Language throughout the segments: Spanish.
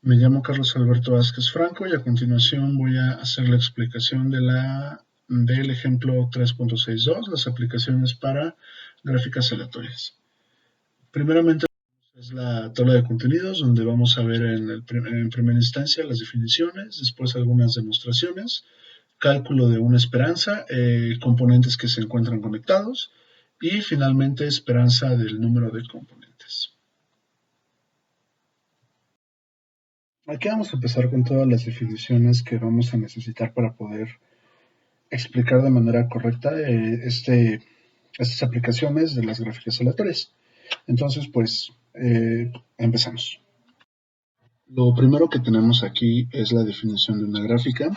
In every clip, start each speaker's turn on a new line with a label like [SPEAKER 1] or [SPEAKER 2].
[SPEAKER 1] Me llamo Carlos Alberto Vázquez Franco y a continuación voy a hacer la explicación del ejemplo 3.62, las aplicaciones para gráficas aleatorias. Primeramente es la tabla de contenidos donde vamos a ver en primera instancia las definiciones, después algunas demostraciones, cálculo de una esperanza, componentes que se encuentran conectados y finalmente esperanza del número de componentes. Aquí vamos a empezar con todas las definiciones que vamos a necesitar para poder explicar de manera correcta estas aplicaciones de las gráficas aleatorias. Entonces, pues, empezamos. Lo primero que tenemos aquí es la definición de una gráfica.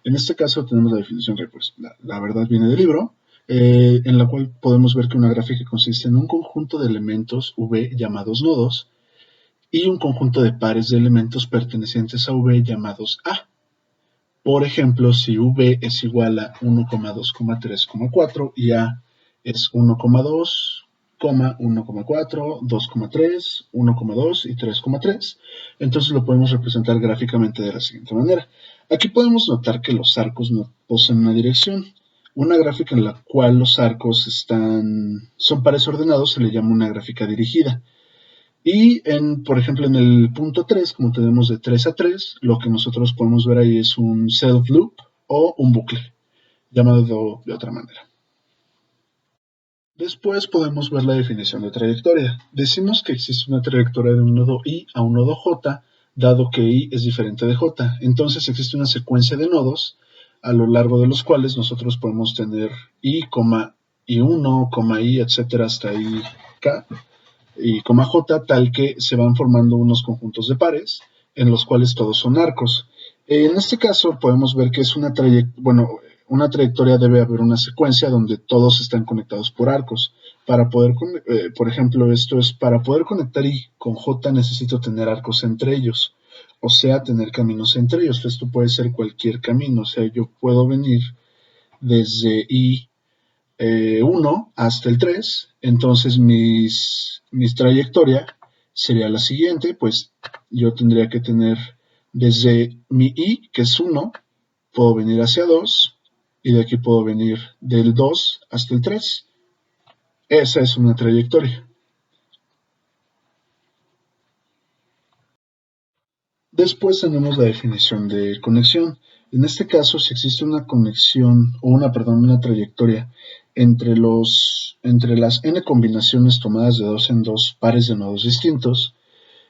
[SPEAKER 1] En este caso tenemos la definición que, pues, la verdad viene del libro, en la cual podemos ver que una gráfica consiste en un conjunto de elementos V llamados nodos y un conjunto de pares de elementos pertenecientes a V llamados A. Por ejemplo, si V es igual a 1,2,3,4 y A es 1,2, 1,4, 2,3, 1,2 y 3,3, entonces lo podemos representar gráficamente de la siguiente manera. Aquí podemos notar que los arcos no poseen una dirección. Una gráfica en la cual los arcos son pares ordenados se le llama una gráfica dirigida. Y, por ejemplo, en el punto 3, como tenemos de 3 a 3, lo que nosotros podemos ver ahí es un self loop o un bucle, llamado de otra manera. Después podemos ver la definición de trayectoria. Decimos que existe una trayectoria de un nodo I a un nodo J, dado que I es diferente de J. Entonces existe una secuencia de nodos a lo largo de los cuales nosotros podemos tener I, I1, I, etcétera, hasta IK y J, tal que se van formando unos conjuntos de pares en los cuales todos son arcos. En este caso podemos ver que es una trayectoria debe haber una secuencia donde todos están conectados por arcos. Por ejemplo, esto es para poder conectar I con J necesito tener arcos entre ellos, o sea, tener caminos entre ellos. Esto puede ser cualquier camino, o sea, yo puedo venir desde I 1 hasta el 3, entonces mi trayectoria sería la siguiente, pues yo tendría que tener desde mi I, que es 1, puedo venir hacia 2, y de aquí puedo venir del 2 hasta el 3. Esa es una trayectoria. Después tenemos la definición de conexión. En este caso, si existe una conexión o una trayectoria entre las n combinaciones tomadas de 2 en 2 pares de nodos distintos,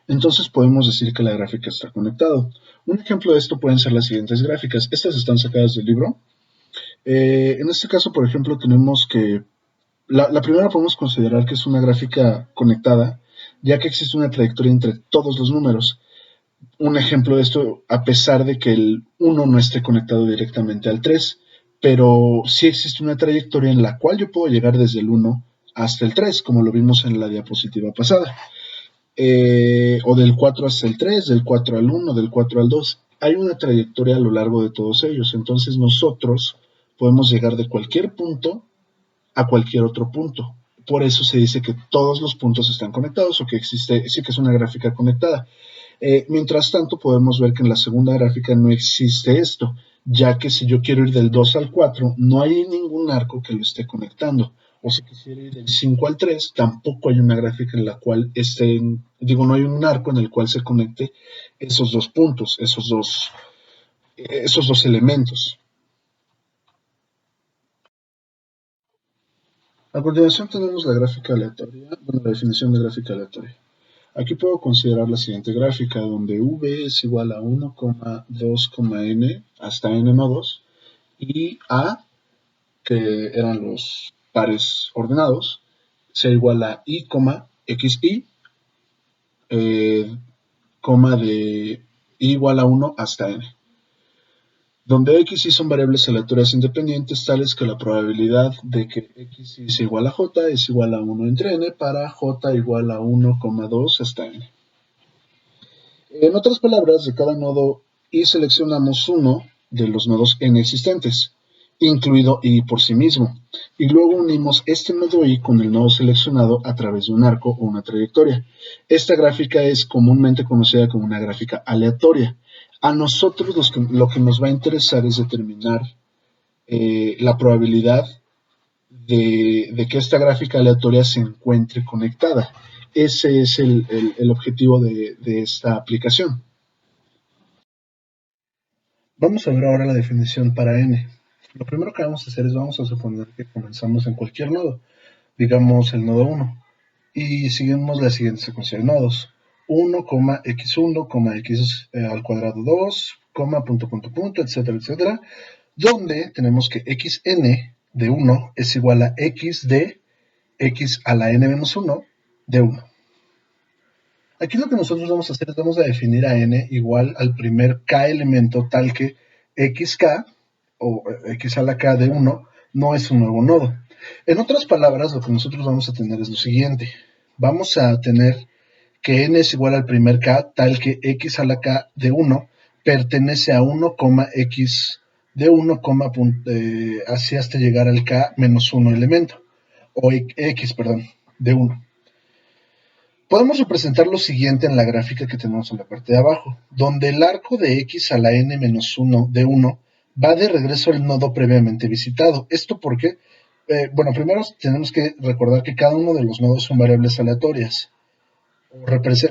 [SPEAKER 1] entonces podemos decir que la gráfica está conectada. Un ejemplo de esto pueden ser las siguientes gráficas. Estas están sacadas del libro. En este caso, por ejemplo, tenemos que la primera podemos considerar que es una gráfica conectada, ya que existe una trayectoria entre todos los números. Un ejemplo de esto, a pesar de que el 1 no esté conectado directamente al 3, pero sí existe una trayectoria en la cual yo puedo llegar desde el 1 hasta el 3, como lo vimos en la diapositiva pasada. O del 4 hasta el 3, del 4 al 1, del 4 al 2. Hay una trayectoria a lo largo de todos ellos, entonces nosotros podemos llegar de cualquier punto a cualquier otro punto. Por eso se dice que todos los puntos están conectados o que sí que es una gráfica conectada. Mientras tanto, podemos ver que en la segunda gráfica no existe esto, ya que si yo quiero ir del 2 al 4, no hay ningún arco que lo esté conectando. O si quisiera ir del 5 al 3, tampoco hay una gráfica en la cual no hay un arco en el cual se conecte esos dos puntos, esos dos elementos. A continuación tenemos la gráfica aleatoria, la definición de gráfica aleatoria. Aquí puedo considerar la siguiente gráfica, donde V es igual a 1,2,n hasta n nodos, y A, que eran los pares ordenados, sea igual a I, xi, de I igual a 1 hasta n, donde x y son variables aleatorias independientes tales que la probabilidad de que x y sea igual a j es igual a 1 entre n para j igual a 1,2 hasta n. En otras palabras, de cada nodo y seleccionamos uno de los nodos n existentes. incluido I por sí mismo, y luego unimos este nodo I con el nodo seleccionado a través de un arco o una trayectoria. Esta gráfica es comúnmente conocida como una gráfica aleatoria. A nosotros lo que nos va a interesar es determinar la probabilidad de que esta gráfica aleatoria se encuentre conectada. Ese es el objetivo de esta aplicación. Vamos a ver ahora la definición para n. Lo primero que vamos a hacer es vamos a suponer que comenzamos en cualquier nodo, digamos el nodo 1, y seguimos la siguiente secuencia de nodos. 1, x1, x al cuadrado 2, punto, punto, punto, etcétera, etcétera, donde tenemos que xn de 1 es igual a x de x a la n menos 1 de 1. Aquí lo que nosotros vamos a hacer es vamos a definir a n igual al primer k elemento tal que xk o x a la k de 1 no es un nuevo nodo. En otras palabras, lo que nosotros vamos a tener es lo siguiente. Vamos a tener que n es igual al primer k tal que x a la k de 1 pertenece a 1, x de 1, así hasta llegar al k menos 1 elemento, o x, perdón, de 1. Podemos representar lo siguiente en la gráfica que tenemos en la parte de abajo, donde el arco de x a la n menos 1 de 1 va de regreso al nodo previamente visitado. ¿Esto por qué? Bueno, primero tenemos que recordar que cada uno de los nodos son variables aleatorias.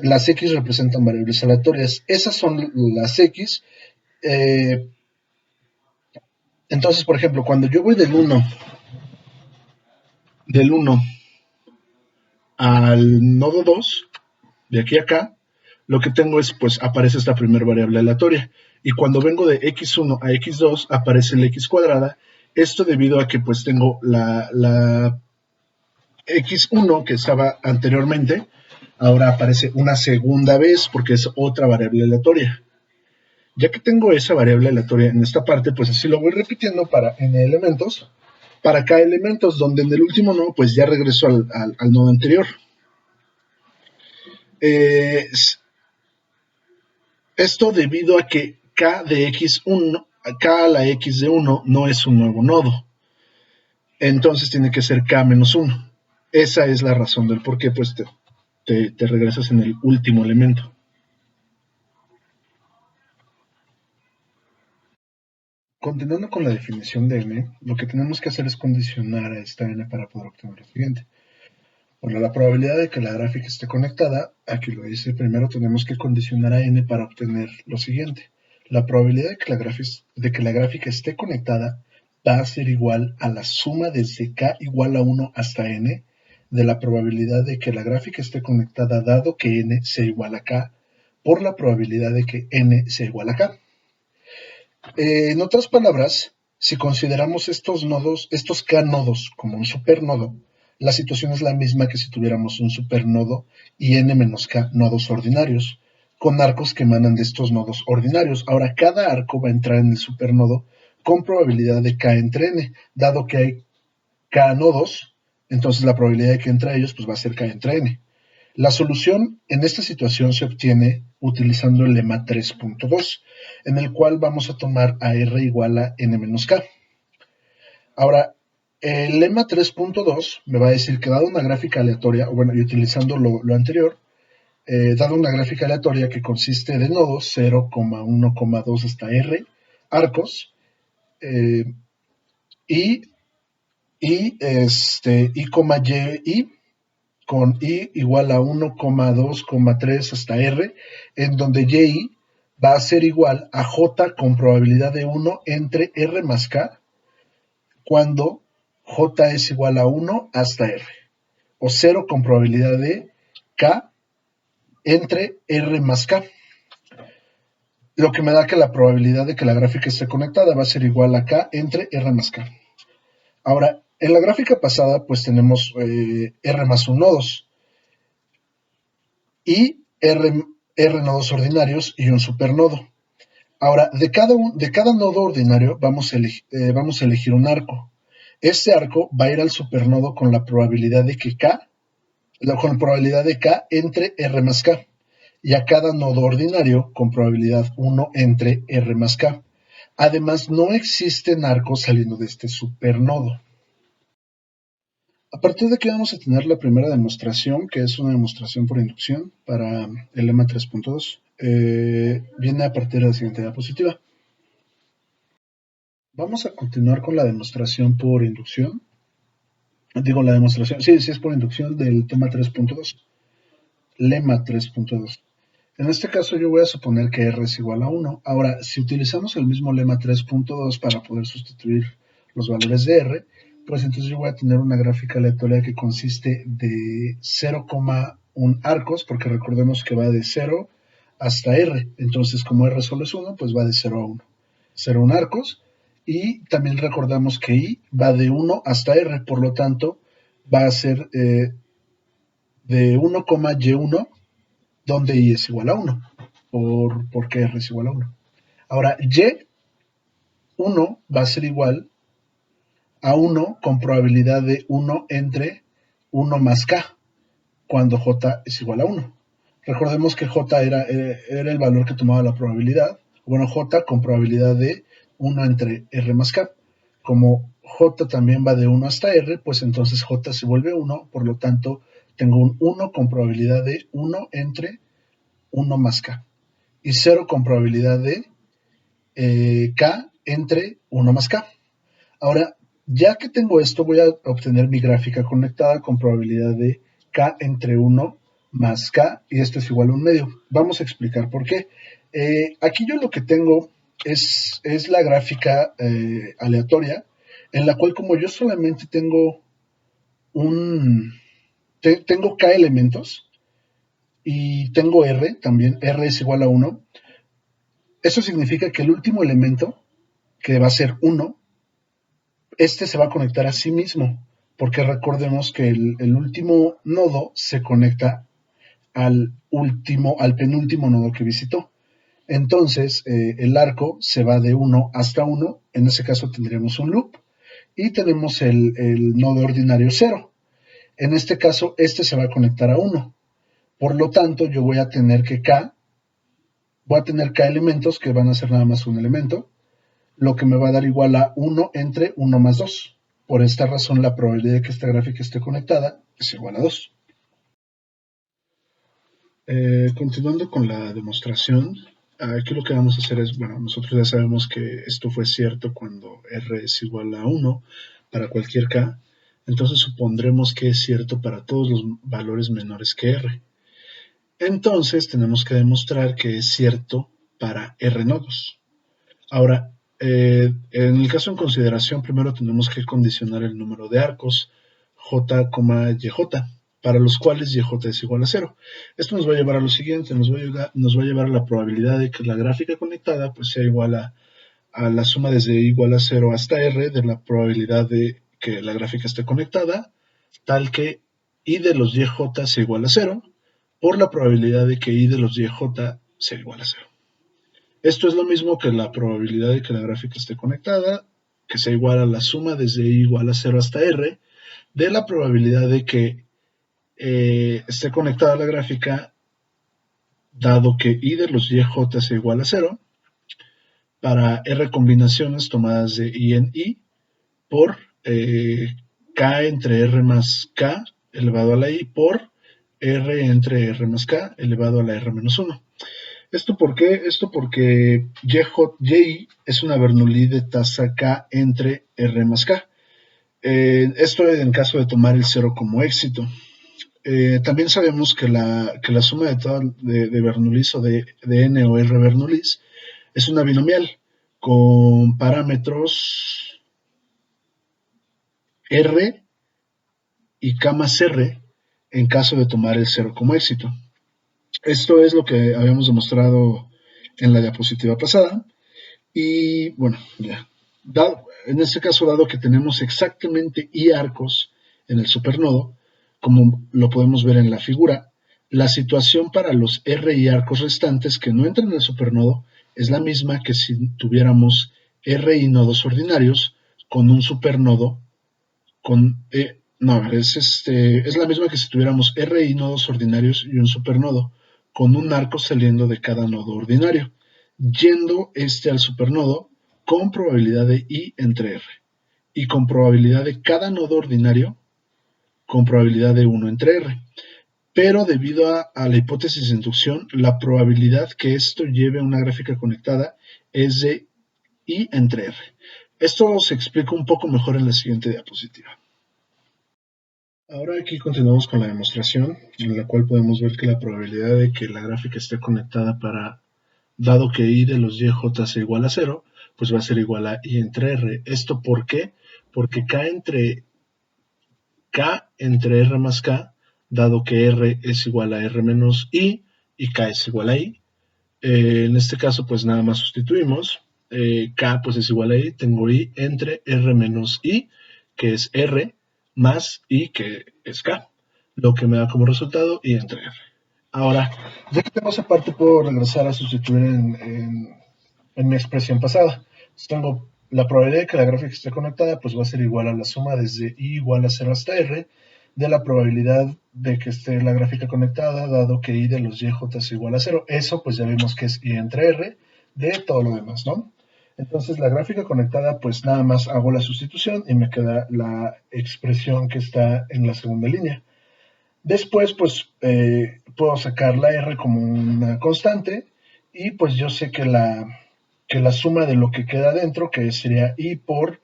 [SPEAKER 1] Las x representan variables aleatorias. Esas son las x. Entonces, por ejemplo, cuando yo voy del 1 al nodo 2, de aquí a acá, lo que tengo es, pues aparece esta primera variable aleatoria. Y cuando vengo de x1 a x2, aparece el x cuadrada. Esto debido a que pues tengo la x1 que estaba anteriormente, ahora aparece una segunda vez porque es otra variable aleatoria. Ya que tengo esa variable aleatoria en esta parte, pues así lo voy repitiendo para n elementos, para k elementos, donde en el último nodo pues ya regreso al nodo anterior. Esto debido a que k de x1, k a la x de 1 no es un nuevo nodo. Entonces tiene que ser k menos 1. Esa es la razón del por qué pues te regresas en el último elemento. Continuando con la definición de n, lo que tenemos que hacer es condicionar a esta n para poder obtener lo siguiente. Bueno, la probabilidad de que la gráfica esté conectada, aquí lo dice, primero tenemos que condicionar a n para obtener lo siguiente. La probabilidad de que la gráfica esté conectada va a ser igual a la suma desde k igual a 1 hasta n de la probabilidad de que la gráfica esté conectada dado que n sea igual a k por la probabilidad de que n sea igual a k. En otras palabras, si consideramos estos k nodos como un supernodo, la situación es la misma que si tuviéramos un supernodo y n menos k nodos ordinarios, con arcos que emanan de estos nodos ordinarios. Ahora, cada arco va a entrar en el supernodo con probabilidad de k entre n, dado que hay k nodos, entonces la probabilidad de que entre ellos pues va a ser k entre n. La solución en esta situación se obtiene utilizando el lema 3.2, en el cual vamos a tomar a R igual a n menos k. Ahora, el lema 3.2 me va a decir que dado una gráfica aleatoria, o bueno, y utilizando lo anterior, dado una gráfica aleatoria que consiste de nodos 0,1,2 hasta R, arcos, y, y, con i igual a 1,2,3 hasta r, en donde y va a ser igual a j con probabilidad de 1 entre r más k, cuando j es igual a 1 hasta r, o 0 con probabilidad de k entre r más k, lo que me da que la probabilidad de que la gráfica esté conectada va a ser igual a k entre r más k. Ahora, en la gráfica pasada, pues tenemos r más 1 nodos, y R nodos ordinarios y un supernodo. Ahora, de cada nodo ordinario vamos a elegir un arco. Este arco va a ir al supernodo con la probabilidad de que K, con probabilidad de K entre R más K, y a cada nodo ordinario con probabilidad 1 entre R más K. Además, no existen arcos saliendo de este supernodo. A partir de aquí vamos a tener la primera demostración, que es una demostración por inducción para el lema 3.2. Viene a partir de la siguiente diapositiva. Vamos a continuar con la demostración por inducción. Digo, la demostración, sí, es por inducción del tema 3.2. Lema 3.2. En este caso yo voy a suponer que R es igual a 1. Ahora, si utilizamos el mismo lema 3.2 para poder sustituir los valores de R, pues entonces yo voy a tener una gráfica aleatoria que consiste de 0,1 arcos, porque recordemos que va de 0 hasta R. Entonces, como R solo es 1, pues va de 0 a 1. 0 a 1 arcos. Y también recordamos que I va de 1 hasta R, por lo tanto, va a ser de 1, Y1, donde I es igual a 1, porque R es igual a 1. Ahora, Y1 va a ser igual a 1 con probabilidad de 1 entre 1 más K, cuando J es igual a 1. Recordemos que J era el valor que tomaba la probabilidad. Bueno, J con probabilidad de 1 entre R más K. Como J también va de 1 hasta R, pues entonces J se vuelve 1, por lo tanto tengo un 1 con probabilidad de 1 entre 1 más K. Y 0 con probabilidad de K entre 1 más K. Ahora, ya que tengo esto, voy a obtener mi gráfica conectada con probabilidad de K entre 1 más K, y esto es igual a 1 medio. Vamos a explicar por qué. Aquí yo lo que tengo es la gráfica aleatoria, en la cual como yo solamente tengo tengo K elementos, y tengo R también, R es igual a 1, eso significa que el último elemento, que va a ser 1, este se va a conectar a sí mismo, porque recordemos que el último nodo se conecta al penúltimo nodo que visitó. Entonces, el arco se va de 1 hasta 1, en ese caso tendríamos un loop, y tenemos el nodo ordinario 0. En este caso, este se va a conectar a 1. Por lo tanto, yo voy a tener K elementos, que van a ser nada más un elemento, lo que me va a dar igual a 1 entre 1 más 2. Por esta razón, la probabilidad de que esta gráfica esté conectada es igual a 2. Continuando con la demostración, aquí lo que vamos a hacer es, bueno, nosotros ya sabemos que esto fue cierto cuando R es igual a 1 para cualquier K, entonces supondremos que es cierto para todos los valores menores que R. Entonces tenemos que demostrar que es cierto para R nodos. Ahora, en el caso en consideración, primero tenemos que condicionar el número de arcos J, YJ, para los cuales YJ es igual a 0. Esto nos va a llevar a lo siguiente, nos va a llevar a la probabilidad de que la gráfica conectada pues, sea igual a la suma desde igual a 0 hasta R de la probabilidad de que la gráfica esté conectada, tal que I de los YJ sea igual a 0, por la probabilidad de que I de los YJ sea igual a 0. Esto es lo mismo que la probabilidad de que la gráfica esté conectada, que sea igual a la suma desde I igual a 0 hasta R, de la probabilidad de que esté conectada la gráfica, dado que I de los YJ sea igual a 0, para R combinaciones tomadas de I en I, por K entre R más K elevado a la I, por R entre R más K elevado a la R menos 1. ¿Esto por qué? Esto porque Y es una Bernoulli de tasa K entre R más K. Esto en caso de tomar el 0 como éxito. También sabemos que la suma de Bernoullis o de N o R Bernoullis es una binomial con parámetros R y K más R en caso de tomar el 0 como éxito. Esto es lo que habíamos demostrado en la diapositiva pasada. Y bueno, ya. En este caso, dado que tenemos exactamente I arcos en el supernodo, como lo podemos ver en la figura, la situación para los R y arcos restantes que no entran en el supernodo es la misma que si tuviéramos R y nodos ordinarios con un supernodo es la misma que si tuviéramos R y nodos ordinarios y un supernodo con un arco saliendo de cada nodo ordinario. Yendo al supernodo, con probabilidad de I entre R y con probabilidad de cada nodo ordinario con probabilidad de 1 entre R. Pero debido a la hipótesis de inducción, la probabilidad que esto lleve a una gráfica conectada es de I entre R. Esto se explica un poco mejor en la siguiente diapositiva. Ahora aquí continuamos con la demostración, en la cual podemos ver que la probabilidad de que la gráfica esté conectada dado que I de los YJ sea igual a 0, pues va a ser igual a I entre R. ¿Esto por qué? Porque K entre R más K, dado que R es igual a R menos I y K es igual a I. En este caso, pues nada más sustituimos. K pues es igual a I, tengo I entre R menos I, que es R, más I, que es K, lo que me da como resultado I entre R. Ahora, ya que tengo esa parte, puedo regresar a sustituir en mi expresión pasada. Entonces tengo la probabilidad de que la gráfica esté conectada, pues va a ser igual a la suma desde I igual a 0 hasta R, de la probabilidad de que esté la gráfica conectada, dado que I de los YJ es igual a 0. Eso pues ya vimos que es I entre R de todo lo demás, ¿no? Entonces la gráfica conectada, pues nada más hago la sustitución y me queda la expresión que está en la segunda línea. Después, pues puedo sacar la R como una constante y pues yo sé que la suma de lo que queda dentro, que sería I por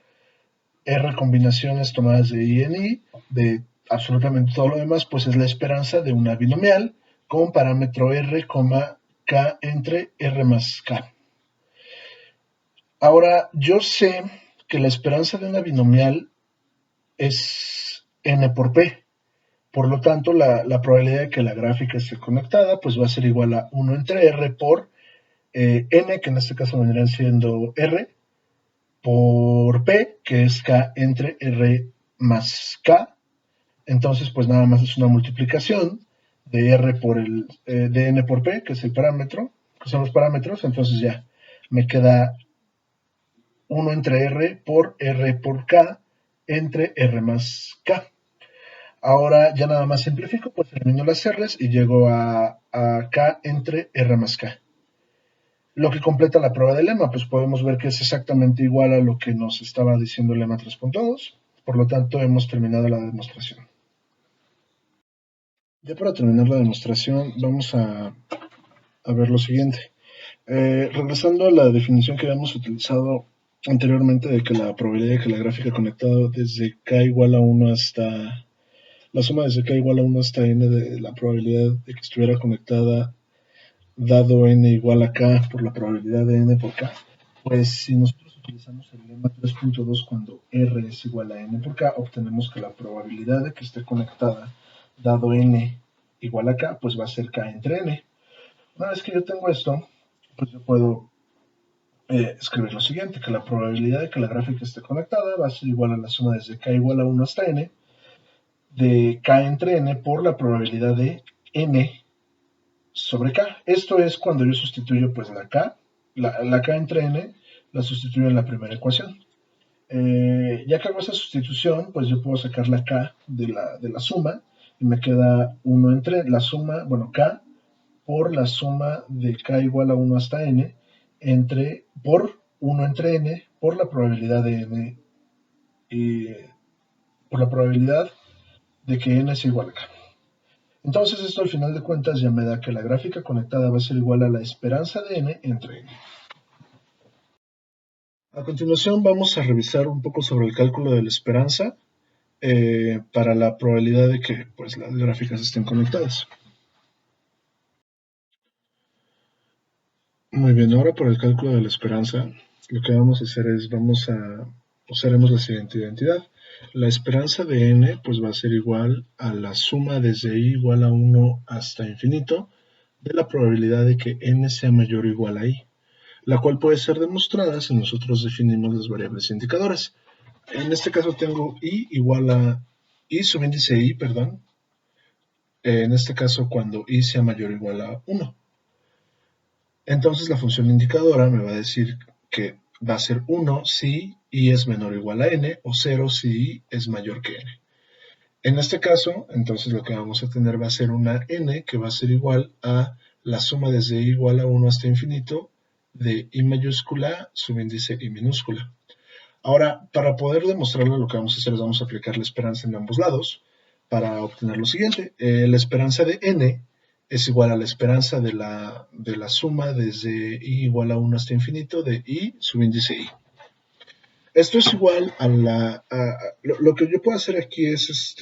[SPEAKER 1] R combinaciones tomadas de I en I, de absolutamente todo lo demás, pues es la esperanza de una binomial con parámetro R, K entre R más K. Ahora, yo sé que la esperanza de una binomial es N por P. Por lo tanto, la probabilidad de que la gráfica esté conectada pues va a ser igual a 1 entre R por N, que en este caso vendría siendo R, por P, que es K entre R más K. Entonces, pues nada más es una multiplicación de R de N por P, que es el parámetro, que son los parámetros. Entonces ya me queda 1 entre R por K entre R más K. Ahora ya nada más simplifico, pues elimino las R's y llego a K entre R más K. Lo que completa la prueba de lema, pues podemos ver que es exactamente igual a lo que nos estaba diciendo el lema 3.2. Por lo tanto, hemos terminado la demostración. Ya para terminar la demostración, vamos a ver lo siguiente. Regresando a la definición que habíamos utilizado anteriormente de que la probabilidad de que la gráfica conectada desde K igual a 1 hasta la suma desde K igual a 1 hasta N de la probabilidad de que estuviera conectada dado N igual a K por la probabilidad de N por K, pues si nosotros utilizamos el lema 3.2 cuando R es igual a N por K, obtenemos que la probabilidad de que esté conectada dado N igual a K, pues va a ser K entre N. Una vez que yo tengo esto, pues yo puedo escribir lo siguiente, que la probabilidad de que la gráfica esté conectada va a ser igual a la suma desde K igual a 1 hasta N, de K entre N por la probabilidad de N sobre K. Esto es cuando yo sustituyo pues la K, la K entre N, la sustituyo en la primera ecuación. Ya que hago esa sustitución, pues yo puedo sacar la K de la suma y me queda 1 entre la suma, bueno, K por la suma de K igual a 1 hasta N por 1 entre N por la probabilidad de N por la probabilidad de que N es igual a K. Entonces esto al final de cuentas ya me da que la gráfica conectada va a ser igual a la esperanza de N entre N. A continuación vamos a revisar un poco sobre el cálculo de la esperanza para la probabilidad de que pues, las gráficas estén conectadas. Muy bien, ahora por el cálculo de la esperanza, lo que vamos a hacer es usaremos la siguiente identidad. La esperanza de n pues va a ser igual a la suma desde i igual a 1 hasta infinito de la probabilidad de que n sea mayor o igual a i, la cual puede ser demostrada si nosotros definimos las variables indicadoras. En este caso tengo i igual a i subíndice i, perdón, en este caso cuando i sea mayor o igual a 1. Entonces la función indicadora me va a decir que va a ser 1 si i es menor o igual a n o 0 si i es mayor que n. En este caso, entonces lo que vamos a tener va a ser una n que va a ser igual a la suma desde i igual a 1 hasta infinito de I mayúscula, subíndice I minúscula. Ahora, para poder demostrarlo, lo que vamos a hacer es vamos a aplicar la esperanza en ambos lados para obtener lo siguiente. La esperanza de n es igual a la esperanza de la suma desde i igual a 1 hasta infinito de i subíndice i. Esto es igual a lo que yo puedo hacer aquí es,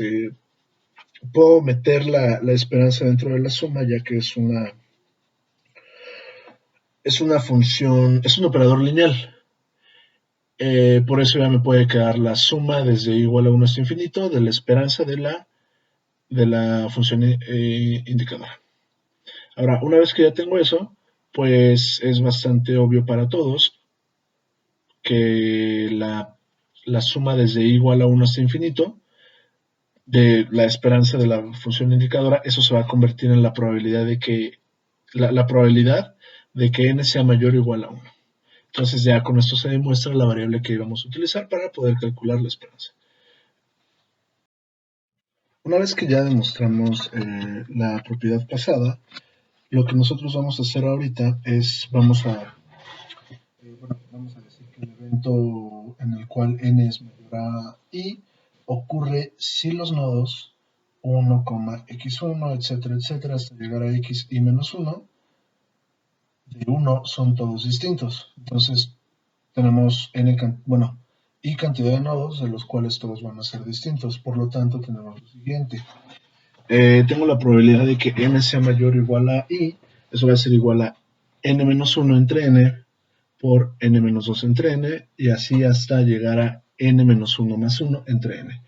[SPEAKER 1] puedo meter la esperanza dentro de la suma, ya que es una función, es un operador lineal. Por eso ya me puede quedar la suma desde i igual a 1 hasta infinito de la esperanza de la función indicadora. Ahora, una vez que ya tengo eso, pues es bastante obvio para todos que la suma desde i igual a 1 hasta infinito de la esperanza de la función indicadora, eso se va a convertir en la probabilidad de que la probabilidad de que n sea mayor o igual a 1. Entonces ya con esto se demuestra la variable que íbamos a utilizar para poder calcular la esperanza. Una vez que ya demostramos la propiedad pasada, lo que nosotros vamos a hacer ahorita es vamos a decir que el evento en el cual n es mayor a i ocurre si los nodos 1, x1, etcétera, etcétera, hasta llegar a x y menos 1, de 1 son todos distintos. Entonces tenemos y cantidad de nodos de los cuales todos van a ser distintos. Por lo tanto, tenemos lo siguiente. Tengo la probabilidad de que n sea mayor o igual a i. Eso va a ser igual a n menos 1 entre n por n menos 2 entre n y así hasta llegar a n menos 1 más 1 entre n.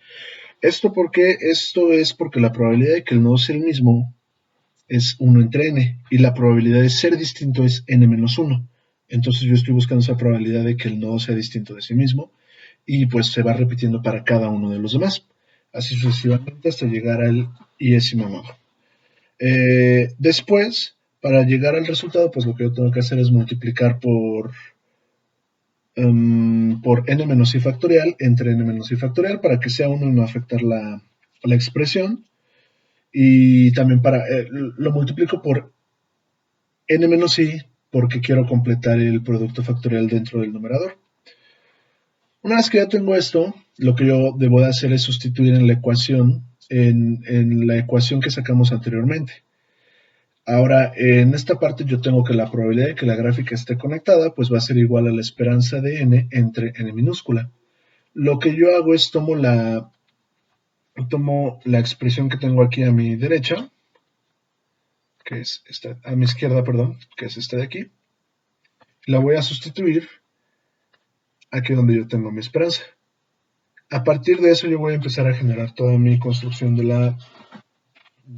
[SPEAKER 1] Esto es porque la probabilidad de que el nodo sea el mismo es 1 entre n y la probabilidad de ser distinto es n menos 1. Entonces yo estoy buscando esa probabilidad de que el nodo sea distinto de sí mismo y pues se va repitiendo para cada uno de los demás. Así sucesivamente hasta llegar al iésimo nodo. Después, para llegar al resultado, pues lo que yo tengo que hacer es multiplicar por n menos i factorial entre n menos i factorial para que sea 1 y no afectar la expresión. Y también lo multiplico por n menos i porque quiero completar el producto factorial dentro del numerador. Una vez que ya tengo esto, lo que yo debo de hacer es sustituir en la ecuación, en la ecuación que sacamos anteriormente. Ahora, en esta parte yo tengo que la probabilidad de que la gráfica esté conectada, pues va a ser igual a la esperanza de n entre n minúscula. Lo que yo hago es tomo la expresión que tengo aquí a mi derecha, que es esta, a mi izquierda, perdón, que es esta de aquí. La voy a sustituir aquí donde yo tengo mi esperanza. A partir de eso yo voy a empezar a generar toda mi construcción de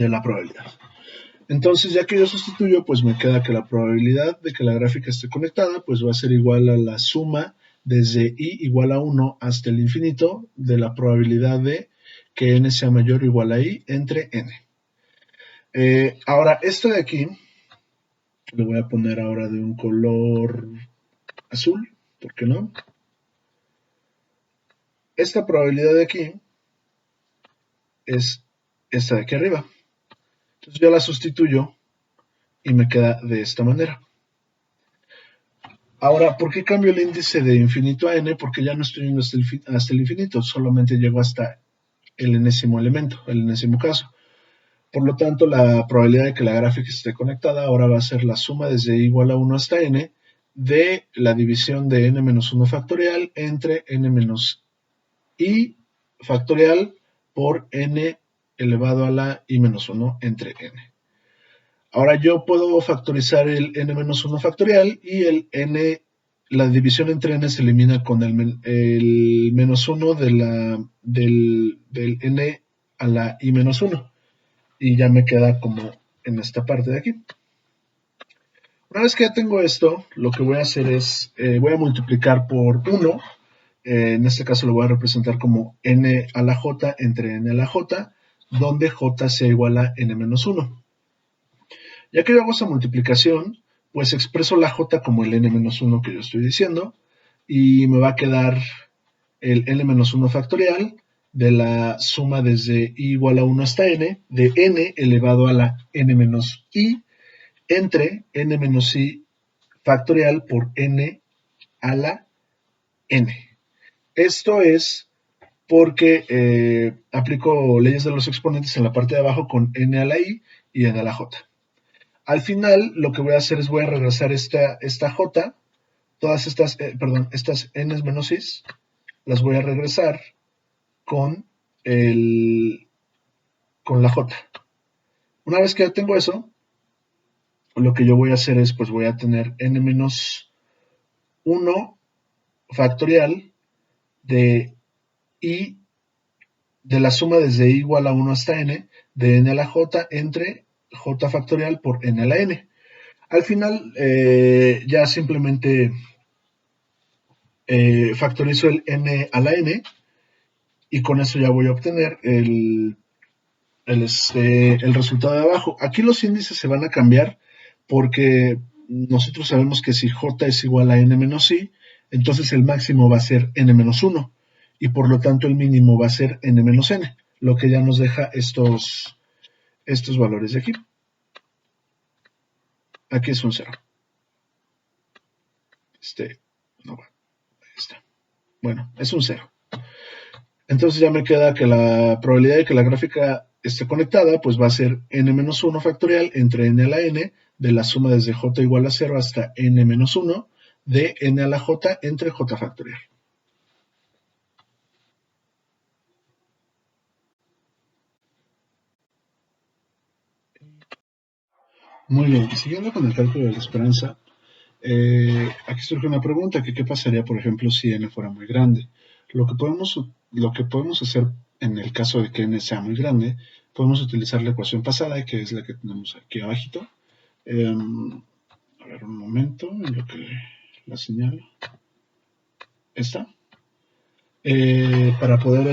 [SPEAKER 1] la probabilidad. Entonces, ya que yo sustituyo, pues me queda que la probabilidad de que la gráfica esté conectada, pues va a ser igual a la suma desde i igual a 1 hasta el infinito de la probabilidad de que n sea mayor o igual a i entre n. Ahora, esto de aquí, lo voy a poner ahora de un color azul, ¿por qué no? Esta probabilidad de aquí es esta de aquí arriba. Entonces yo la sustituyo y me queda de esta manera. Ahora, ¿por qué cambio el índice de infinito a n? Porque ya no estoy yendo hasta el infinito, solamente llego hasta el enésimo elemento, el enésimo caso. Por lo tanto, la probabilidad de que la gráfica esté conectada ahora va a ser la suma desde i igual a 1 hasta n de la división de n menos 1 factorial entre n menos i factorial por n elevado a la i menos 1 entre n. Ahora yo puedo factorizar el n menos 1 factorial y la división entre n se elimina con el menos 1 del n a la i menos 1. Y ya me queda como en esta parte de aquí. Una vez que ya tengo esto, lo que voy a hacer es, voy a multiplicar por 1. En este caso lo voy a representar como n a la j entre n a la j, donde j sea igual a n menos 1. Ya que yo hago esa multiplicación, pues expreso la j como el n-1 que yo estoy diciendo, y me va a quedar el n-1 factorial de la suma desde i igual a 1 hasta n, de n elevado a la n-i, entre n-i factorial por n a la n. Esto es porque aplico leyes de los exponentes en la parte de abajo con n a la i y n a la j. Al final, lo que voy a hacer es voy a regresar esta j, todas estas, estas n menos i, las voy a regresar con, con la j. Una vez que ya tengo eso, lo que yo voy a hacer es, pues voy a tener n menos 1 factorial de i, de la suma desde i igual a 1 hasta n, de n a la j entre j factorial por n a la n. Al final, ya simplemente factorizo el n a la n y con eso ya voy a obtener el resultado de abajo. Aquí los índices se van a cambiar porque nosotros sabemos que si j es igual a n menos i, entonces el máximo va a ser n menos 1 y por lo tanto el mínimo va a ser n menos n, lo que ya nos deja estos valores de aquí. Aquí es un 0. No va, ahí está. Bueno, es un 0. Entonces ya me queda que la probabilidad de que la gráfica esté conectada, pues va a ser n-1 factorial entre n a la n de la suma desde j igual a 0 hasta n-1 de n a la j entre j factorial. Muy bien, siguiendo con el cálculo de la esperanza, aquí surge una pregunta, que qué pasaría, por ejemplo, si n fuera muy grande. Lo que podemos hacer en el caso de que n sea muy grande, podemos utilizar la ecuación pasada, que es la que tenemos aquí abajito. A ver, un momento, en lo que la señalo. Esta. Para poder,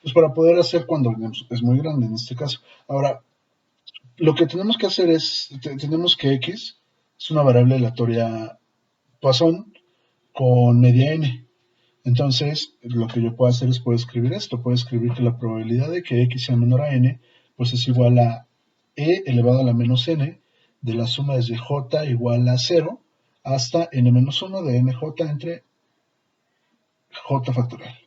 [SPEAKER 1] pues para poder hacer cuando es muy grande en este caso. Ahora, lo que tenemos que hacer es, tenemos que x es una variable aleatoria Poisson con media n. Entonces, lo que yo puedo hacer es puedo escribir esto. Puedo escribir que la probabilidad de que x sea menor a n, pues es igual a e elevado a la menos n de la suma desde j igual a 0 hasta n menos 1 de nj entre j factorial.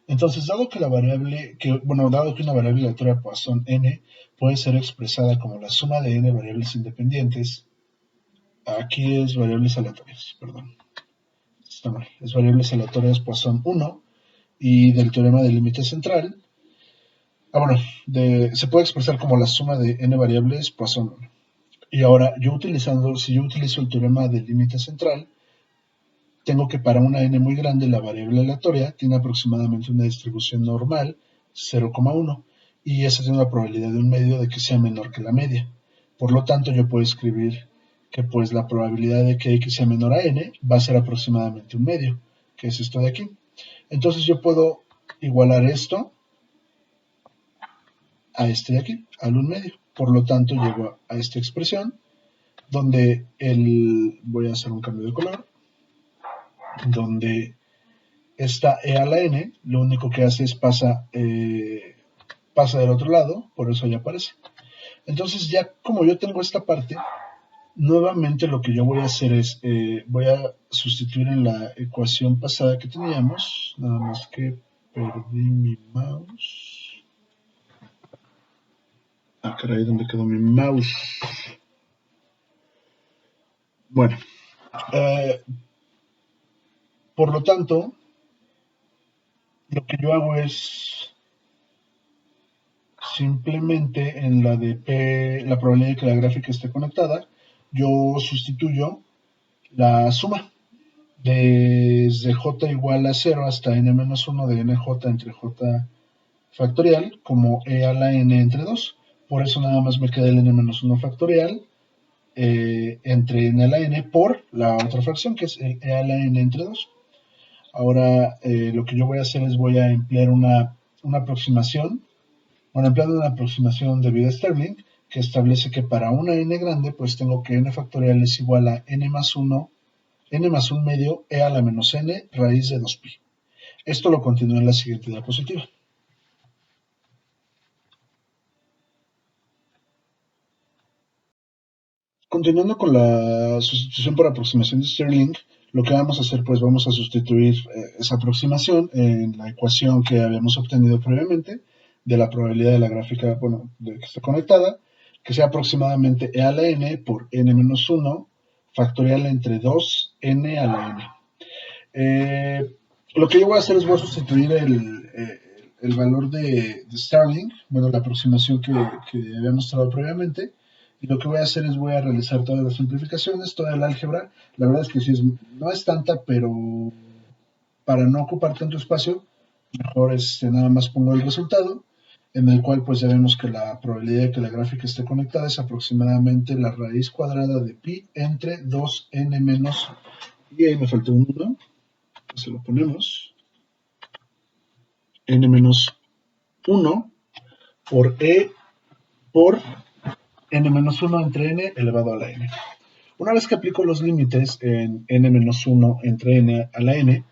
[SPEAKER 1] Entonces, dado que una variable aleatoria Poisson n puede ser expresada como la suma de n variables independientes, aquí es variables aleatorias, perdón, está mal, es variables aleatorias Poisson 1 y del teorema del límite central, se puede expresar como la suma de n variables Poisson 1. Y ahora, si yo utilizo el teorema del límite central, tengo que para una n muy grande la variable aleatoria tiene aproximadamente una distribución normal 0,1 y esa tiene una probabilidad de un medio de que sea menor que la media. Por lo tanto, yo puedo escribir que pues la probabilidad de que x sea menor a n va a ser aproximadamente un medio, que es esto de aquí. Entonces yo puedo igualar esto a este de aquí, al 1 medio. Por lo tanto, llego a esta expresión donde voy a hacer un cambio de color, donde esta e a la n, lo único que hace es pasa del otro lado, por eso ya aparece. Entonces ya como yo tengo esta parte, nuevamente lo que yo voy a hacer es, voy a sustituir en la ecuación pasada que teníamos, nada más que perdí mi mouse. Ah, caray, ¿dónde quedó mi mouse? Bueno, por lo tanto, lo que yo hago es simplemente en la de P, la probabilidad de que la gráfica esté conectada, yo sustituyo la suma desde j igual a 0 hasta n menos 1 de nj entre j factorial como e a la n entre 2. Por eso nada más me queda el n menos 1 factorial entre n a la n por la otra fracción que es el e a la n entre 2. Ahora lo que yo voy a hacer es voy a emplear una aproximación. Empleando una aproximación de Vida-Stirling, que establece que para una n grande, pues tengo que n factorial es igual a n más 1 medio e a la menos n raíz de 2pi. Esto lo continúo en la siguiente diapositiva. Continuando con la sustitución por aproximación de Stirling, lo que vamos a hacer, pues vamos a sustituir esa aproximación en la ecuación que habíamos obtenido previamente de la probabilidad de la gráfica, bueno, de que esté conectada, que sea aproximadamente e a la n por n menos 1 factorial entre 2n a la n. Lo que yo voy a hacer es voy a sustituir el valor de Starling, bueno, la aproximación que había mostrado previamente, y lo que voy a hacer es voy a realizar todas las simplificaciones, toda el álgebra. La verdad es que sí no es tanta, pero para no ocupar tanto espacio, mejor nada más pongo el resultado, en el cual pues ya vemos que la probabilidad de que la gráfica esté conectada es aproximadamente la raíz cuadrada de pi entre 2n menos, y ahí me faltó un 1, se lo ponemos, n menos 1 por e por n menos 1 entre n elevado a la n. Una vez que aplico los límites en n menos 1 entre n a la n,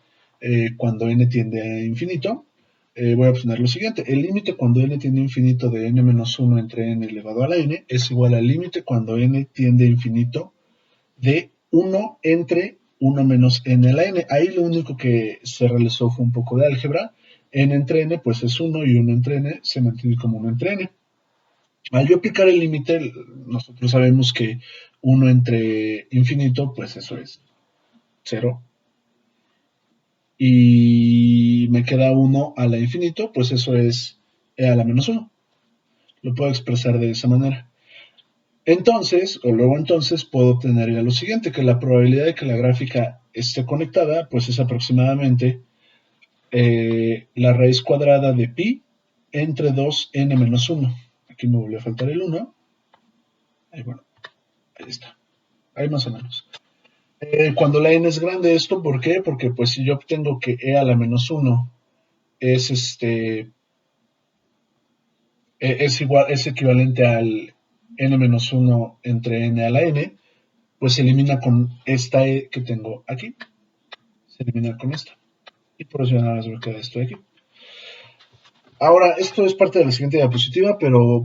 [SPEAKER 1] cuando n tiende a infinito, voy a obtener lo siguiente. El límite cuando n tiende a infinito de n menos 1 entre n elevado a la n es igual al límite cuando n tiende a infinito de 1 entre 1 menos n a la n. Ahí lo único que se realizó fue un poco de álgebra. N entre n pues es 1 y 1 entre n se mantiene como 1 entre n. Al yo aplicar el límite, nosotros sabemos que 1 entre infinito, pues eso es 0. Y me queda 1 a la infinito, pues eso es e a la menos 1. Lo puedo expresar de esa manera. Entonces, o luego entonces, puedo obtener ya lo siguiente, que la probabilidad de que la gráfica esté conectada, pues es aproximadamente la raíz cuadrada de pi entre 2n menos 1. Aquí me volvió a faltar el 1. Ahí, bueno, ahí está. Ahí más o menos. Cuando la n es grande, ¿esto por qué? Porque pues si yo obtengo que e a la menos 1 es es equivalente al n menos 1 entre n a la n, pues se elimina con esta e que tengo aquí. Se elimina con esta. Y por eso ya nada más me queda esto de aquí. Ahora, esto es parte de la siguiente diapositiva, pero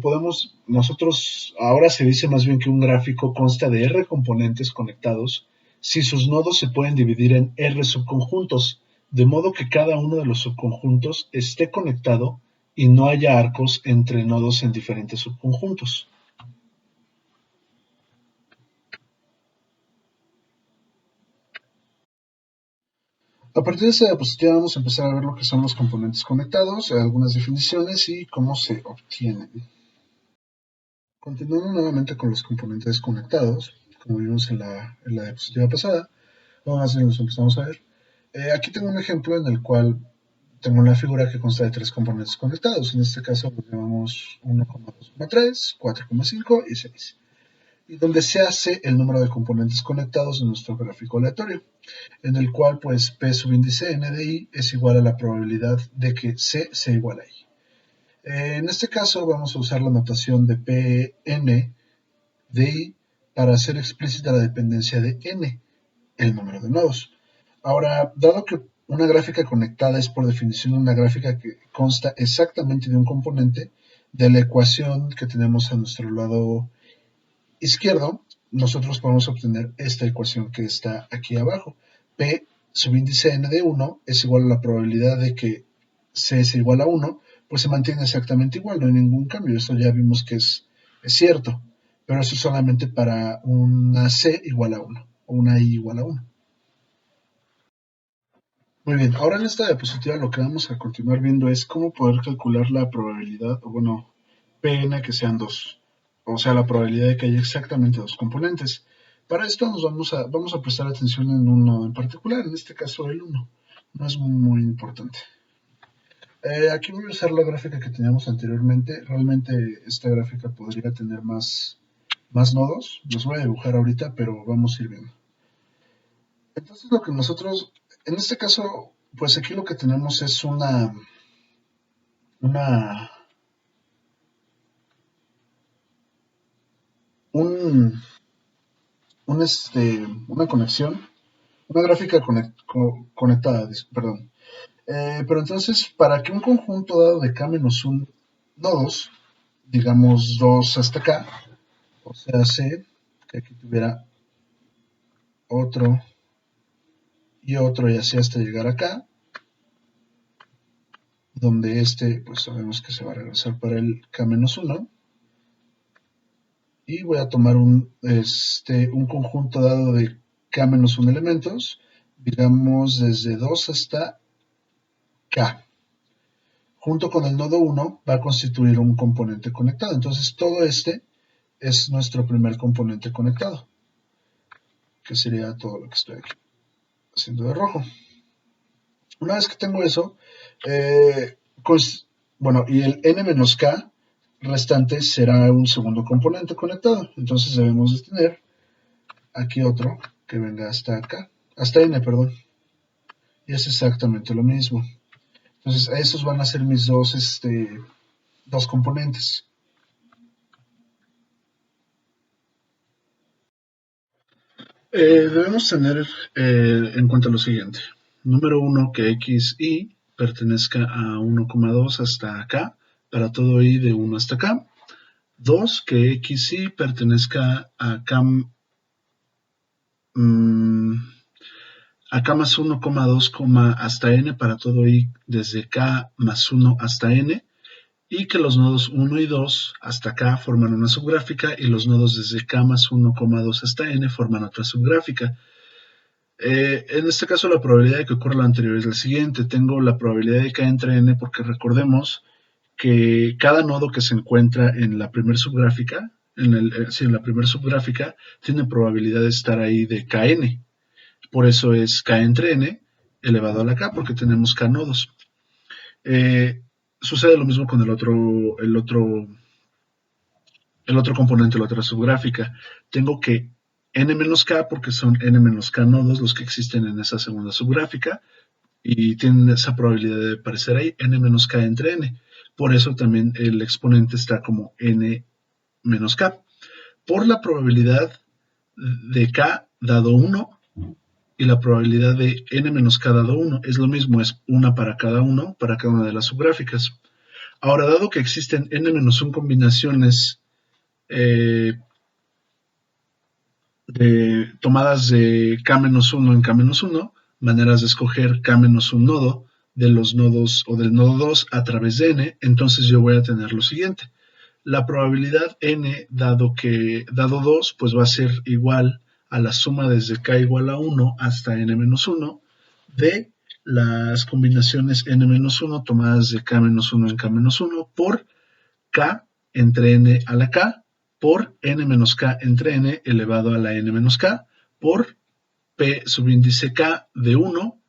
[SPEAKER 1] ahora se dice más bien que un gráfico consta de R componentes conectados si sus nodos se pueden dividir en R subconjuntos, de modo que cada uno de los subconjuntos esté conectado y no haya arcos entre nodos en diferentes subconjuntos. A partir de esta diapositiva vamos a empezar a ver lo que son los componentes conectados, algunas definiciones y cómo se obtienen. Continuando nuevamente con los componentes conectados, como vimos en la diapositiva pasada, vamos a los empezamos a ver. Aquí tengo un ejemplo en el cual tengo una figura que consta de 3 componentes conectados. En este caso los llamamos 1,2,3, 4,5 y 6. Y donde se hace el número de componentes conectados en nuestro gráfico aleatorio, en el cual pues P subíndice n de i es igual a la probabilidad de que C sea igual a i. En este caso vamos a usar la notación de Pn de i para hacer explícita la dependencia de n, el número de nodos. Ahora, dado que una gráfica conectada es por definición una gráfica que consta exactamente de un componente, de la ecuación que tenemos a nuestro lado izquierdo, nosotros podemos obtener esta ecuación que está aquí abajo. P subíndice n de 1 es igual a la probabilidad de que C es igual a 1, pues se mantiene exactamente igual, no hay ningún cambio. Esto ya vimos que es cierto, pero eso es solamente para una C igual a 1 o una I igual a 1. Muy bien, ahora en esta diapositiva lo que vamos a continuar viendo es cómo poder calcular la probabilidad, o bueno, Pn que sean dos, o sea, la probabilidad de que haya exactamente dos componentes. Para esto vamos a prestar atención en un nodo en particular, en este caso el 1. No es muy importante. Aquí voy a usar la gráfica que teníamos anteriormente. Realmente esta gráfica podría tener más nodos. Los voy a dibujar ahorita, pero vamos a ir viendo. Entonces lo que nosotros, en este caso, pues aquí lo que tenemos es una una conexión, una gráfica conectada, perdón. Pero entonces, para que un conjunto dado de k-1 nodos, digamos 2 hasta k, o sea, C, ok, que aquí tuviera otro y otro y así hasta llegar acá, donde este pues sabemos que se va a regresar para el K-1 y voy a tomar un conjunto dado de K-1 elementos, digamos desde 2 hasta K. Junto con el nodo 1 va a constituir un componente conectado. Entonces todo este es nuestro primer componente conectado, que sería todo lo que estoy aquí haciendo de rojo. Una vez que tengo eso, bueno, y el n-k restante será un segundo componente conectado. Entonces debemos de tener aquí otro que venga hasta acá, hasta n, perdón. Y es exactamente lo mismo. Entonces esos van a ser mis dos componentes. Debemos tener en cuenta lo siguiente. Número 1, que xi pertenezca a 1,2 hasta acá, para todo i de 1 hasta acá. 2, que xi pertenezca a k, acá más 1,2, hasta n para todo i desde k más 1 hasta n, y que los nodos 1 y 2 hasta acá forman una subgráfica y los nodos desde k más 1,2 hasta n forman otra subgráfica. En este caso la probabilidad de que ocurra lo anterior es la siguiente. Tengo la probabilidad de k entre n porque recordemos que cada nodo que se encuentra en la primera subgráfica, en la primera subgráfica, tiene probabilidad de estar ahí de kn. Por eso es k entre n elevado a la k, porque tenemos k nodos. Sucede lo mismo con el otro componente, la otra subgráfica. Tengo que n-k, porque son n-k nodos los que existen en esa segunda subgráfica, y tienen esa probabilidad de aparecer ahí, n-k entre n. Por eso también el exponente está como n-k. Por la probabilidad de k dado 1 y la probabilidad de n-k dado 1 es lo mismo, es una para cada una de las subgráficas. Ahora, dado que existen n-1 combinaciones tomadas de k-1 en k-1, maneras de escoger k-1 nodo de los nodos o del nodo 2 a través de n, entonces yo voy a tener lo siguiente. La probabilidad n dado 2 pues va a ser igual a la suma desde k igual a 1 hasta n-1 de las combinaciones n-1 tomadas de k-1 en k-1 por k entre n a la k por n-k entre n elevado a la n-k por p subíndice k de 1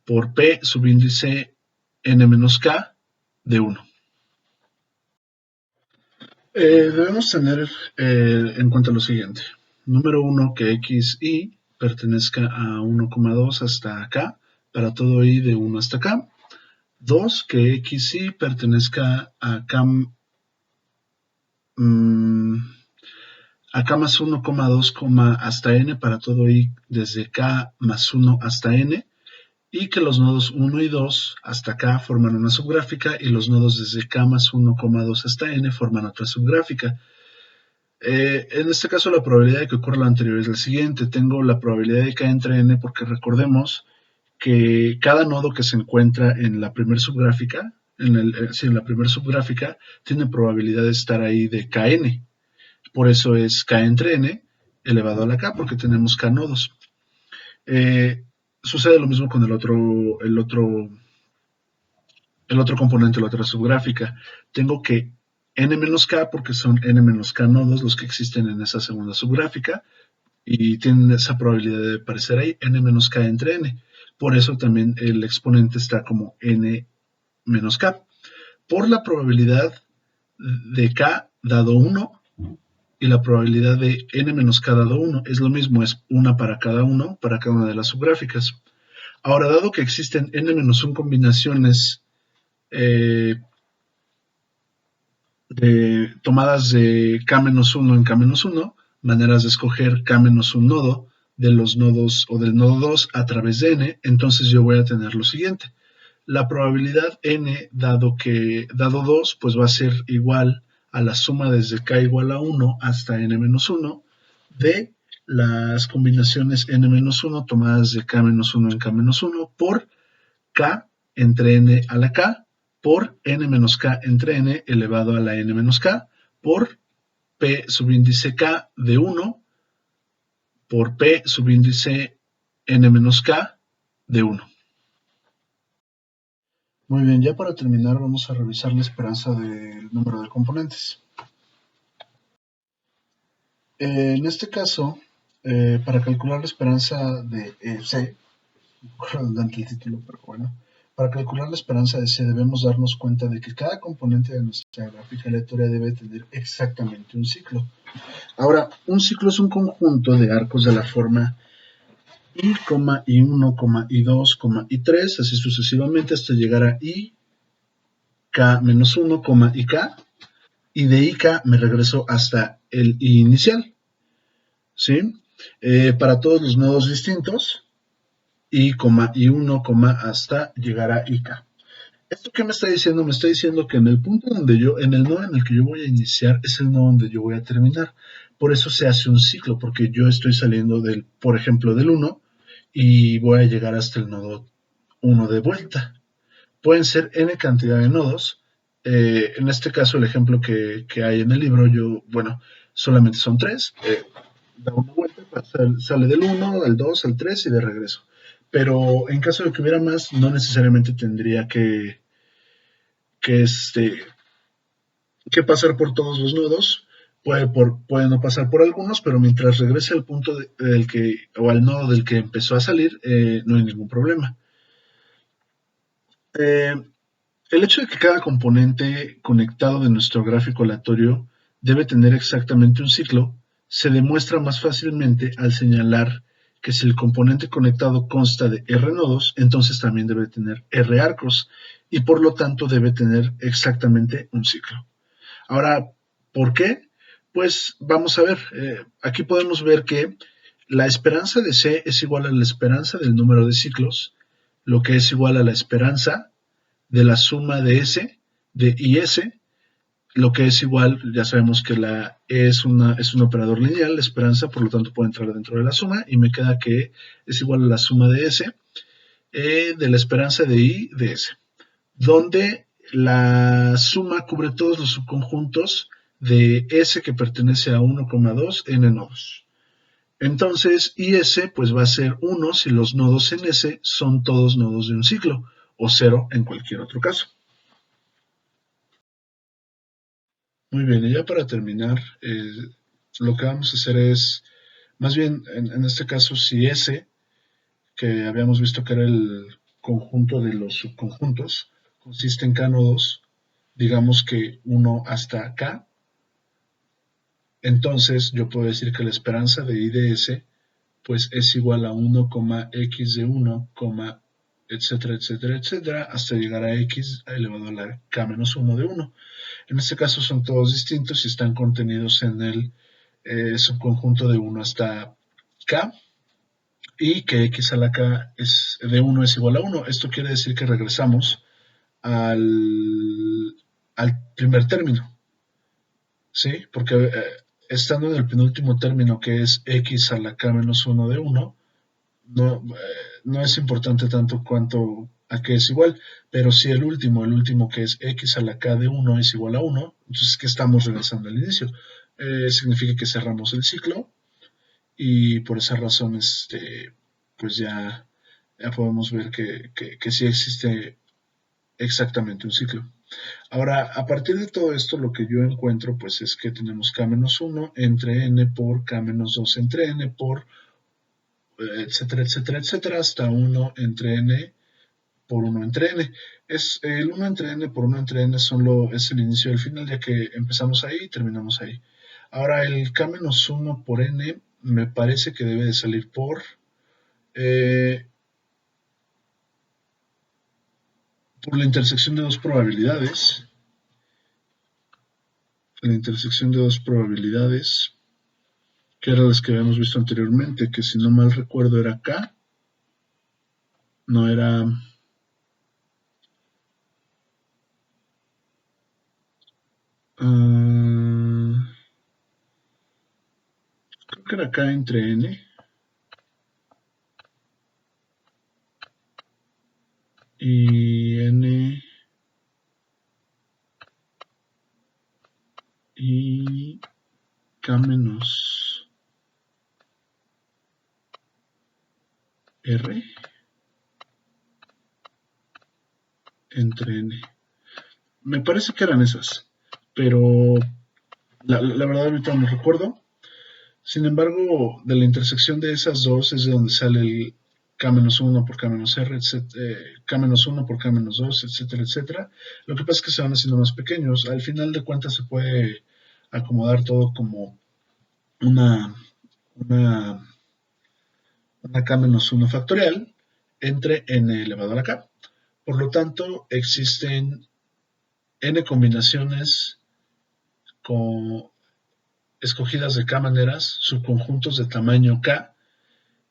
[SPEAKER 1] por p subíndice n-k de 1. Debemos tener en cuenta lo siguiente. Número 1, que xi pertenezca a 1,2 hasta acá, para todo i de 1 hasta acá. 2, que xi pertenezca a k, acá más 1,2, hasta n para todo i desde k más 1 hasta n, y que los nodos 1 y 2 hasta acá forman una subgráfica y los nodos desde k más 1,2 hasta n forman otra subgráfica. En este caso la probabilidad de que ocurra lo anterior es la siguiente. Tengo la probabilidad de k entre n porque recordemos que cada nodo que se encuentra en la primera subgráfica, en la primera subgráfica, tiene probabilidad de estar ahí de kn. Por eso es k entre n elevado a la k, porque tenemos k nodos. Sucede lo mismo con el otro componente, la otra subgráfica. Tengo que n-k, porque son n-k nodos los que existen en esa segunda subgráfica, y tienen esa probabilidad de aparecer ahí, n-k entre n. Por eso también el exponente está como n-k. Por la probabilidad de k dado 1 y la probabilidad de n-k dado 1 es lo mismo, es una para cada una de las subgráficas. Ahora, dado que existen n-1 combinaciones tomadas de k-1 en k-1, maneras de escoger k-1 nodo de los nodos o del nodo 2 a través de n, entonces yo voy a tener lo siguiente. La probabilidad n dado 2 pues va a ser igual a la suma desde k igual a 1 hasta n-1 de las combinaciones n-1 tomadas de k-1 en k-1 por k entre n a la k por n-k entre n elevado a la n-k por p subíndice k de 1 por p subíndice n-k de 1. Muy bien, ya para terminar vamos a revisar la esperanza del número de componentes. En este caso, para calcular la esperanza de C, redundante el título, pero bueno, para calcular la esperanza de C debemos darnos cuenta de que cada componente de nuestra gráfica aleatoria debe tener exactamente un ciclo. Ahora, un ciclo es un conjunto de arcos de la forma I, I1, I2, I3, así sucesivamente hasta llegar a I, K-1, IK, y de IK me regreso hasta el I inicial, ¿sí? Para todos los nodos distintos, I, I1, hasta llegar a IK. ¿Esto qué me está diciendo? Me está diciendo que en el punto donde en el nodo en el que yo voy a iniciar es el nodo donde yo voy a terminar. Por eso se hace un ciclo, porque yo estoy saliendo del, por ejemplo, del 1 y voy a llegar hasta el nodo 1 de vuelta. Pueden ser n cantidad de nodos. En este caso, el ejemplo que hay en el libro, bueno, solamente son 3. Da una vuelta, sale del 1 al 2 al 3 y de regreso. Pero en caso de que hubiera más, no necesariamente tendría que, este, que pasar por todos los nodos. Puede no pasar por algunos, pero mientras regrese al punto o al nodo del que empezó a salir, no hay ningún problema. Eh, el hecho de que cada componente conectado de nuestro gráfico aleatorio debe tener exactamente un ciclo se demuestra más fácilmente al señalar que si el componente conectado consta de R nodos, entonces también debe tener R arcos y por lo tanto debe tener exactamente un ciclo. Ahora, ¿por qué? Pues vamos a ver, aquí podemos ver que la esperanza de C es igual a la esperanza del número de ciclos, lo que es igual a la esperanza de la suma de S, de IS, lo que es igual, ya sabemos que la E es un operador lineal, la esperanza, por lo tanto puede entrar dentro de la suma, y me queda que es igual a la suma de S, de la esperanza de I de S, donde la suma cubre todos los subconjuntos de S que pertenece a 1,2 n nodos. Entonces, IS pues va a ser 1 si los nodos en S son todos nodos de un ciclo, o 0 en cualquier otro caso. Muy bien, y ya para terminar, lo que vamos a hacer es, más bien, en este caso, si S, que habíamos visto que era el conjunto de los subconjuntos, consiste en K nodos, digamos que 1 hasta K, entonces yo puedo decir que la esperanza de I de S pues es igual a 1, x de 1, etcétera, etcétera, etcétera, hasta llegar a x elevado a la k-1 de 1. En este caso son todos distintos y están contenidos en el subconjunto de 1 hasta k, y que x a la k de 1 es igual a 1. Esto quiere decir que regresamos al primer término, ¿sí? Porque estando en el penúltimo término, que es x a la k-1 de 1, no es importante tanto cuanto a que es igual, pero si el último que es x a la k de 1 es igual a 1, entonces que estamos regresando al inicio. Significa que cerramos el ciclo y por esa razón pues ya podemos ver que sí existe exactamente un ciclo. Ahora, a partir de todo esto, lo que yo encuentro pues es que tenemos k-1 entre n por k-2 entre n por etcétera, etcétera, etcétera, hasta 1 entre n por 1 entre n. El 1 entre n por 1 entre n es el inicio y el final, ya que empezamos ahí y terminamos ahí. Ahora, el k-1 por n me parece que debe de salir por la intersección de dos probabilidades. La intersección de dos probabilidades, que eran las que habíamos visto anteriormente, que si no mal recuerdo era k, no era... creo que era K entre N. Y N y K menos R entre N. Me parece que eran esas, pero la verdad ahorita no recuerdo. Sin embargo, de la intersección de esas dos es de donde sale el K-1 por K-R, K-1 por K-2, etcétera, etcétera. Lo que pasa es que se van haciendo más pequeños. Al final de cuentas se puede acomodar todo como una, una, una K-1 factorial entre n elevado a la K. Por lo tanto, existen n combinaciones con, escogidas de K maneras, subconjuntos de tamaño K,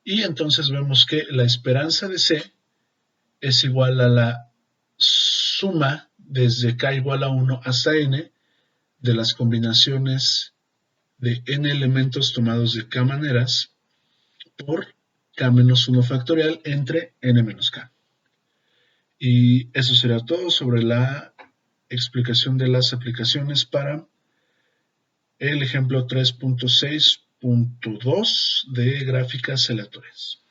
[SPEAKER 1] y entonces vemos que la esperanza de C es igual a la suma desde K igual a 1 hasta n de las combinaciones de n elementos tomados de K maneras por K-1 factorial entre n menos K. Y eso será todo sobre la explicación de las aplicaciones para el ejemplo 3.6.2 de gráficas aleatorias.